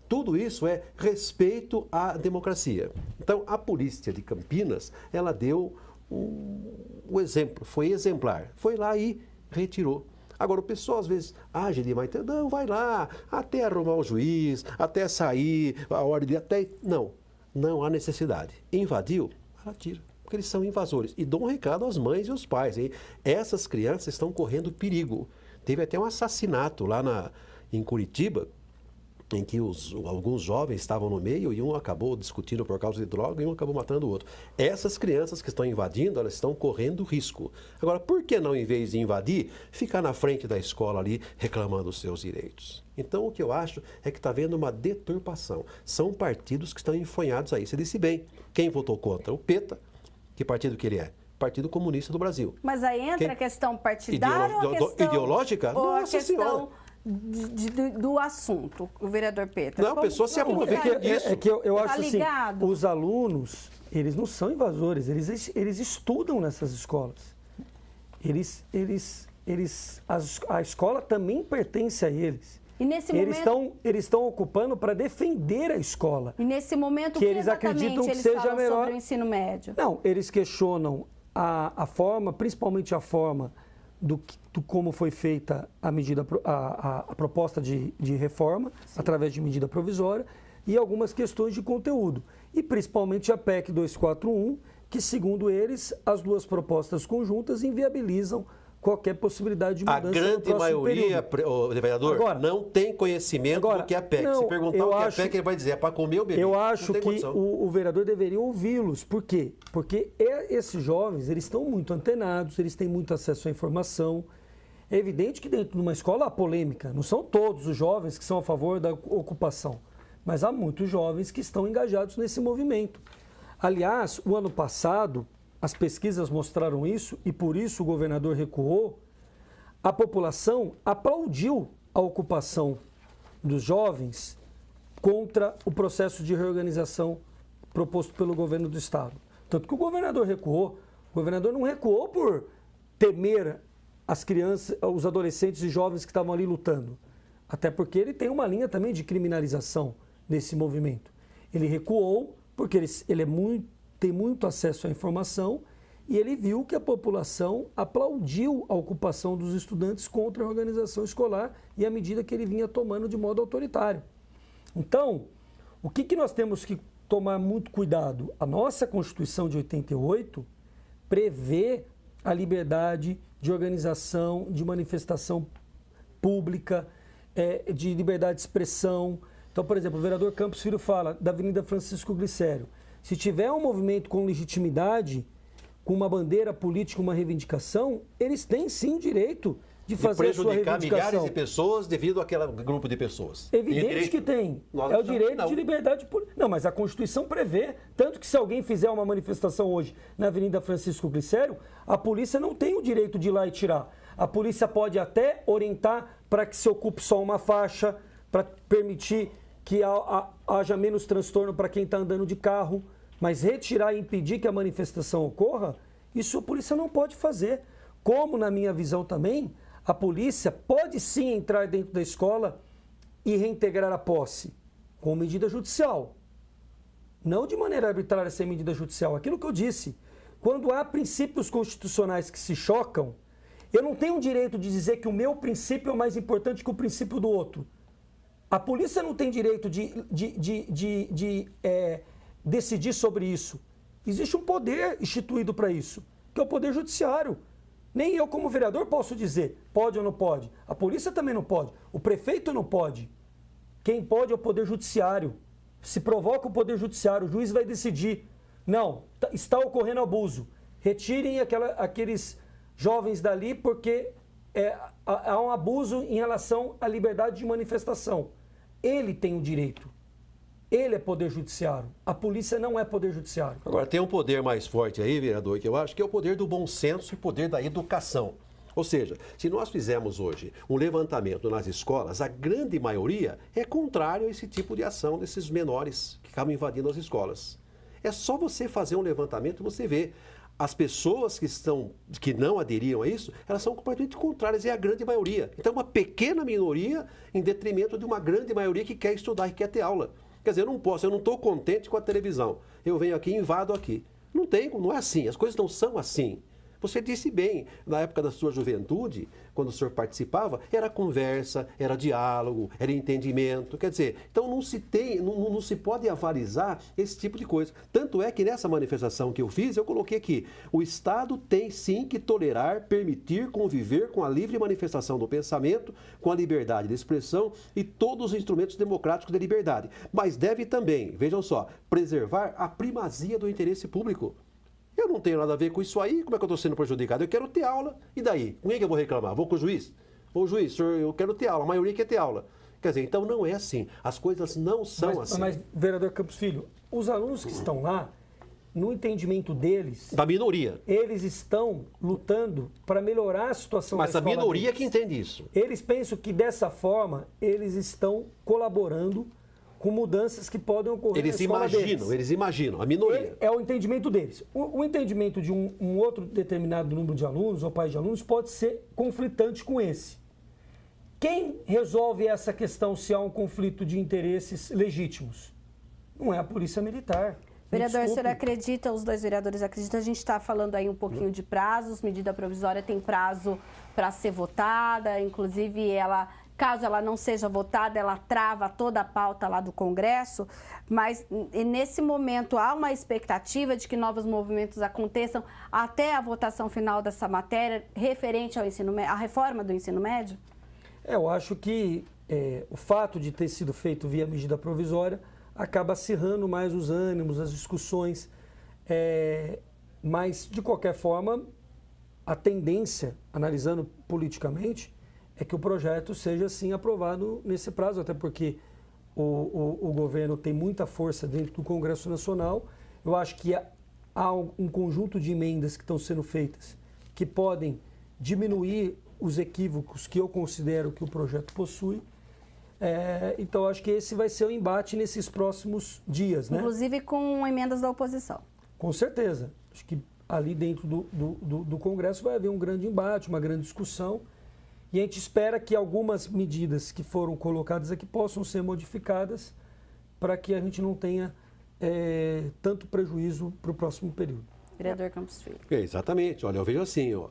tudo isso é respeito à democracia. Então, a polícia de Campinas, ela deu o exemplo, foi exemplar. Foi lá e retirou. Agora, o pessoal às vezes age demais, não, vai lá, até arrumar o juiz, até sair, a ordem de até... Não há necessidade. Invadiu, ela tira, porque eles são invasores. E dou um recado às mães e aos pais, hein? Essas crianças estão correndo perigo. Teve até um assassinato lá em Curitiba, em que alguns jovens estavam no meio e um acabou discutindo por causa de droga e um acabou matando o outro. Essas crianças que estão invadindo, elas estão correndo risco. Agora, por que não, em vez de invadir, ficar na frente da escola ali reclamando os seus direitos? Então, o que eu acho é que está havendo uma deturpação. São partidos que estão enfonhados aí. Você disse bem, quem votou contra? O PETA. Que partido que ele é? Partido Comunista do Brasil. Mas aí entra a questão partidária ou a questão... Ideológica? Ou Nossa a questão... Senhora! Do assunto, o vereador Peta. Não, a pessoa se aproveita disso. É que eu acho assim, ligado? Os alunos, eles não são invasores, eles estudam nessas escolas. A escola também pertence a eles. E nesse momento, eles estão ocupando para defender a escola. E nesse momento, que eles acreditam que seja falam melhor sobre o ensino médio? Não, eles questionam a forma, principalmente a forma do como foi feita a proposta de reforma, sim, através de medida provisória, e algumas questões de conteúdo. E principalmente a PEC 241, que, segundo eles, as duas propostas conjuntas inviabilizam qualquer possibilidade de mudança. A grande maioria, vereador, agora, não tem conhecimento do que é PEC. Não, se perguntar o que é PEC, ele vai dizer, é para comer ou beber. Eu acho que o vereador deveria ouvi-los. Por quê? Porque esses jovens, eles estão muito antenados, eles têm muito acesso à informação. É evidente que dentro de uma escola há polêmica. Não são todos os jovens que são a favor da ocupação, mas há muitos jovens que estão engajados nesse movimento. Aliás, o ano passado, as pesquisas mostraram isso e por isso o governador recuou. A população aplaudiu a ocupação dos jovens contra o processo de reorganização proposto pelo governo do Estado. Tanto que o governador recuou. O governador não recuou por temer as crianças, os adolescentes e jovens que estavam ali lutando. Até porque ele tem uma linha também de criminalização desse movimento. Ele recuou porque ele tem muito acesso à informação e ele viu que a população aplaudiu a ocupação dos estudantes contra a organização escolar e a medida que ele vinha tomando de modo autoritário. Então, o que nós temos que tomar muito cuidado? A nossa Constituição de 88 prevê a liberdade de organização, de manifestação pública, de liberdade de expressão. Então, por exemplo, o vereador Campos Filho fala da Avenida Francisco Glicério. Se tiver um movimento com legitimidade, com uma bandeira política, uma reivindicação, eles têm sim o direito de fazer a sua reivindicação. Prejudicar milhares de pessoas devido àquele grupo de pessoas. Evidente que tem. É o direito de liberdade política. Não, mas a Constituição prevê, tanto que se alguém fizer uma manifestação hoje na Avenida Francisco Glicério, a polícia não tem o direito de ir lá e tirar. A polícia pode até orientar para que se ocupe só uma faixa, para permitir que haja menos transtorno para quem está andando de carro, mas retirar e impedir que a manifestação ocorra, isso a polícia não pode fazer. Como, na minha visão também, a polícia pode sim entrar dentro da escola e reintegrar a posse com medida judicial. Não de maneira arbitrária sem medida judicial. Aquilo que eu disse, quando há princípios constitucionais que se chocam, eu não tenho o direito de dizer que o meu princípio é mais importante que o princípio do outro. A polícia não tem direito de decidir sobre isso. Existe um poder instituído para isso, que é o Poder Judiciário. Nem eu, como vereador, posso dizer pode ou não pode. A polícia também não pode. O prefeito não pode. Quem pode é o Poder Judiciário. Se provoca o Poder Judiciário, o juiz vai decidir. Não, está ocorrendo abuso. Retirem aqueles jovens dali porque há um abuso em relação à liberdade de manifestação. Ele tem o direito. Ele é Poder Judiciário. A polícia não é Poder Judiciário. Agora, tem um poder mais forte aí, vereador, que eu acho que é o poder do bom senso e o poder da educação. Ou seja, se nós fizermos hoje um levantamento nas escolas, a grande maioria é contrário a esse tipo de ação desses menores que acabam invadindo as escolas. É só você fazer um levantamento e você vê. As pessoas que não aderiram a isso, elas são completamente contrárias, é a grande maioria. Então, uma pequena minoria em detrimento de uma grande maioria que quer estudar e quer ter aula. Quer dizer, eu não estou contente com a televisão. Eu venho aqui e invado aqui. Não é assim, as coisas não são assim. Você disse bem, na época da sua juventude, quando o senhor participava, era conversa, era diálogo, era entendimento. Quer dizer, então não se pode avalizar esse tipo de coisa. Tanto é que nessa manifestação que eu fiz, eu coloquei aqui, o Estado tem sim que tolerar, permitir conviver com a livre manifestação do pensamento, com a liberdade de expressão e todos os instrumentos democráticos da liberdade. Mas deve também, vejam só, preservar a primazia do interesse público. Eu não tenho nada a ver com isso aí, como é que eu estou sendo prejudicado? Eu quero ter aula, e daí? Com quem que eu vou reclamar? Vou com o juiz? Ô juiz, senhor, eu quero ter aula, a maioria quer ter aula. Quer dizer, então não é assim, as coisas não são assim. Mas, vereador Campos Filho, os alunos que estão lá, no entendimento deles... Da minoria. Eles estão lutando para melhorar a situação da escola. Mas a minoria que entende isso. Eles pensam que dessa forma, eles estão colaborando com mudanças que podem ocorrer na escola deles. Eles imaginam, a minoria. É o entendimento deles. O entendimento de um outro determinado número de alunos ou pais de alunos pode ser conflitante com esse. Quem resolve essa questão se há um conflito de interesses legítimos? Não é a Polícia Militar. Vereador, o senhor acredita, os dois vereadores acreditam, a gente está falando aí um pouquinho de prazos, medida provisória tem prazo para ser votada, inclusive ela caso ela não seja votada, ela trava toda a pauta lá do Congresso, mas nesse momento há uma expectativa de que novos movimentos aconteçam até a votação final dessa matéria referente ao à reforma do ensino médio? Eu acho que o fato de ter sido feito via medida provisória acaba acirrando mais os ânimos, as discussões, mas, de qualquer forma, a tendência, analisando politicamente, é que o projeto seja, sim, aprovado nesse prazo, até porque o governo tem muita força dentro do Congresso Nacional. Eu acho que há um conjunto de emendas que estão sendo feitas que podem diminuir os equívocos que eu considero que o projeto possui. Então, acho que esse vai ser o embate nesses próximos dias, né? Inclusive com emendas da oposição. Com certeza. Acho que ali dentro do Congresso vai haver um grande embate, uma grande discussão. E a gente espera que algumas medidas que foram colocadas aqui possam ser modificadas para que a gente não tenha tanto prejuízo para o próximo período. Vereador Campos Filho. Exatamente. Olha, eu vejo assim, ó,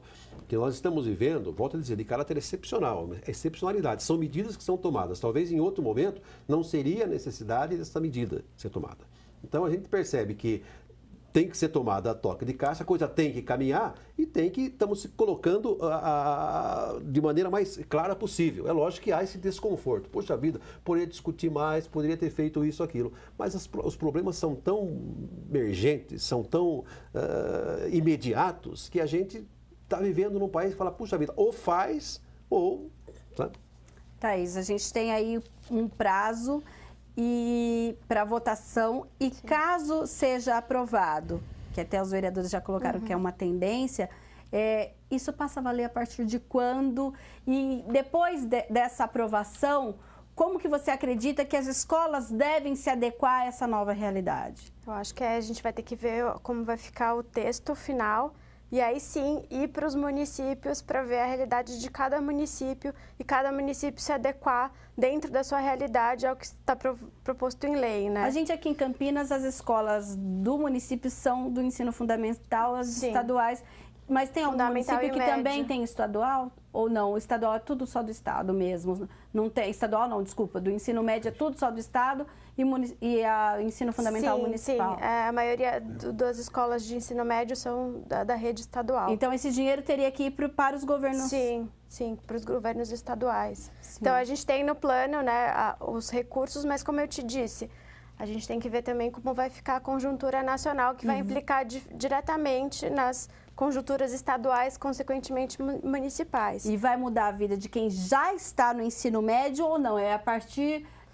que nós estamos vivendo, volto a dizer, de caráter excepcional, excepcionalidade. São medidas que são tomadas. Talvez em outro momento não seria necessidade dessa medida ser tomada. Então a gente percebe que tem que ser tomada a toque de caixa, a coisa tem que caminhar e estamos se colocando de maneira mais clara possível. É lógico que há esse desconforto. Poxa vida, poderia discutir mais, poderia ter feito isso, aquilo. Mas os problemas são tão emergentes, são tão imediatos, que a gente está vivendo num país que fala, puxa vida, ou faz ou... Sabe? Thaís, a gente tem aí um prazo para votação e caso seja aprovado, que até os vereadores já colocaram que é uma tendência, isso passa a valer a partir de quando? E depois dessa aprovação, como que você acredita que as escolas devem se adequar a essa nova realidade? Eu acho que a gente vai ter que ver como vai ficar o texto final e aí sim ir para os municípios para ver a realidade de cada município e cada município se adequar dentro da sua realidade ao que está proposto em lei, né? A gente aqui em Campinas, as escolas do município são do ensino fundamental, as estaduais, mas tem algum município que também tem estadual? Ou não? O estadual é tudo só do estado mesmo? Não tem estadual, não, desculpa, do ensino médio é tudo só do estado e a ensino fundamental municipal? Sim, a maioria das escolas de ensino médio são da rede estadual. Então esse dinheiro teria que ir para os governos? Sim, para os governos estaduais. Sim. Então a gente tem no plano, né, os recursos, mas como eu te disse, a gente tem que ver também como vai ficar a conjuntura nacional, que vai implicar diretamente nas conjunturas estaduais, consequentemente municipais. E vai mudar a vida de quem já está no ensino médio ou não?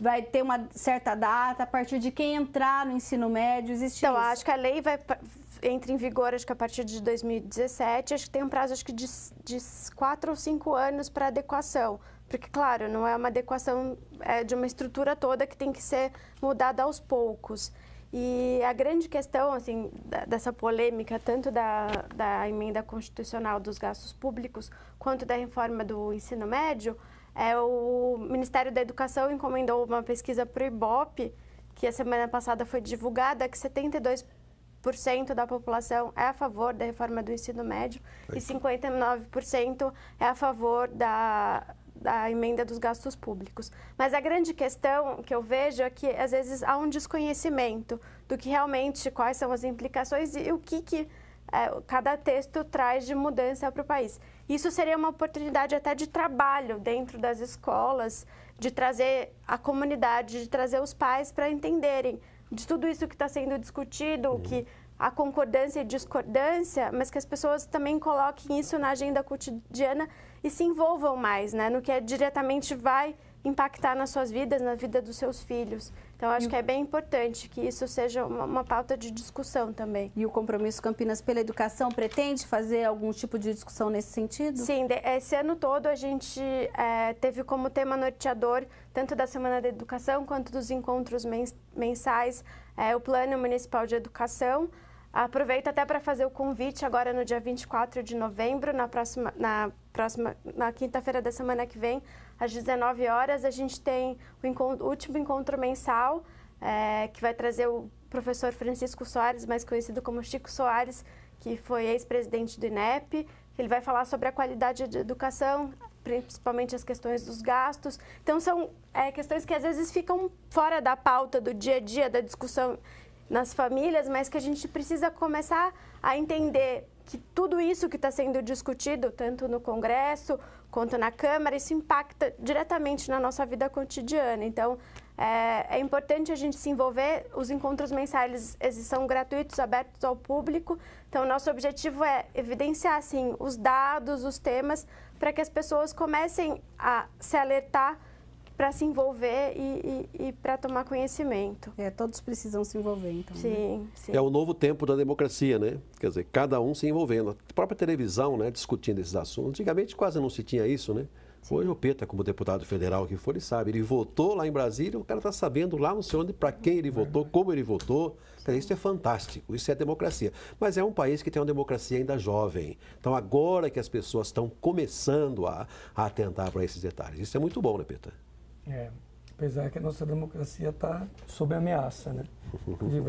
Vai ter uma certa data, a partir de quem entrar no ensino médio, existe Então, isso? acho que a lei entra em vigor, acho que a partir de 2017, acho que tem um prazo acho que de 4 ou 5 anos para adequação. Porque, claro, não é uma adequação de uma estrutura toda que tem que ser mudada aos poucos. E a grande questão, assim, dessa polêmica, tanto da emenda constitucional dos gastos públicos, quanto da reforma do ensino médio, o Ministério da Educação encomendou uma pesquisa para o IBOP, que a semana passada foi divulgada, que 72% da população é a favor da reforma do ensino médio e 59% é a favor da emenda dos gastos públicos. Mas a grande questão que eu vejo é que, às vezes, há um desconhecimento do que realmente, quais são as implicações e o que cada texto traz de mudança para o país. Isso seria uma oportunidade até de trabalho dentro das escolas, de trazer a comunidade, de trazer os pais para entenderem de tudo isso que está sendo discutido, que a concordância e discordância, mas que as pessoas também coloquem isso na agenda cotidiana e se envolvam mais, né, no que diretamente vai impactar nas suas vidas, na vida dos seus filhos. Então, acho que é bem importante que isso seja uma pauta de discussão também. E o Compromisso Campinas pela Educação pretende fazer algum tipo de discussão nesse sentido? Sim, esse ano todo a gente teve como tema norteador, tanto da Semana da Educação quanto dos encontros mensais, o Plano Municipal de Educação. Aproveito até para fazer o convite agora no dia 24 de novembro, na quinta-feira da semana que vem, às 19 horas, a gente tem o último encontro mensal, que vai trazer o professor Francisco Soares, mais conhecido como Chico Soares, que foi ex-presidente do INEP. Ele vai falar sobre a qualidade de educação, principalmente as questões dos gastos. Então, são questões que às vezes ficam fora da pauta do dia a dia, da discussão nas famílias, mas que a gente precisa começar a entender que tudo isso que está sendo discutido, tanto no Congresso quanto na Câmara, isso impacta diretamente na nossa vida cotidiana. Então, é importante a gente se envolver. Os encontros mensais eles são gratuitos, abertos ao público. Então, nosso objetivo é evidenciar assim, os dados, os temas, para que as pessoas comecem a se alertar para se envolver e para tomar conhecimento. Todos precisam se envolver, então. Sim, né? sim. É o novo tempo da democracia, né? Quer dizer, cada um se envolvendo. A própria televisão, né, discutindo esses assuntos. Antigamente quase não se tinha isso, né? Sim. Hoje o Peta, como deputado federal que for, ele sabe. Ele votou lá em Brasília, o cara está sabendo lá não sei onde, para quem ele votou, como ele votou. Quer dizer, isso é fantástico, isso é democracia. Mas é um país que tem uma democracia ainda jovem. Então agora que as pessoas estão começando a atentar para esses detalhes. Isso é muito bom, né, Peta? Apesar que a nossa democracia está sob ameaça, né?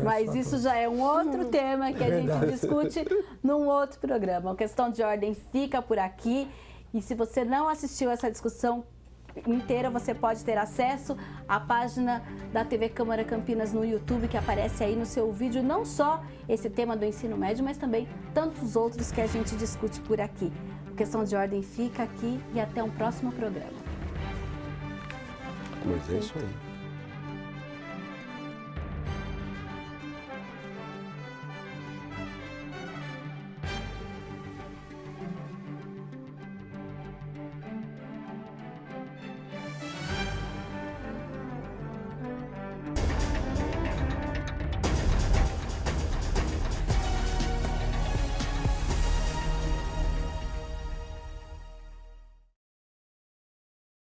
Mas isso já é um outro tema que a gente discute num outro programa. A Questão de Ordem fica por aqui. E se você não assistiu essa discussão inteira, você pode ter acesso à página da TV Câmara Campinas no YouTube, que aparece aí no seu vídeo, não só esse tema do ensino médio, mas também tantos outros que a gente discute por aqui. A Questão de Ordem fica aqui e até um próximo programa. Mas é isso aí.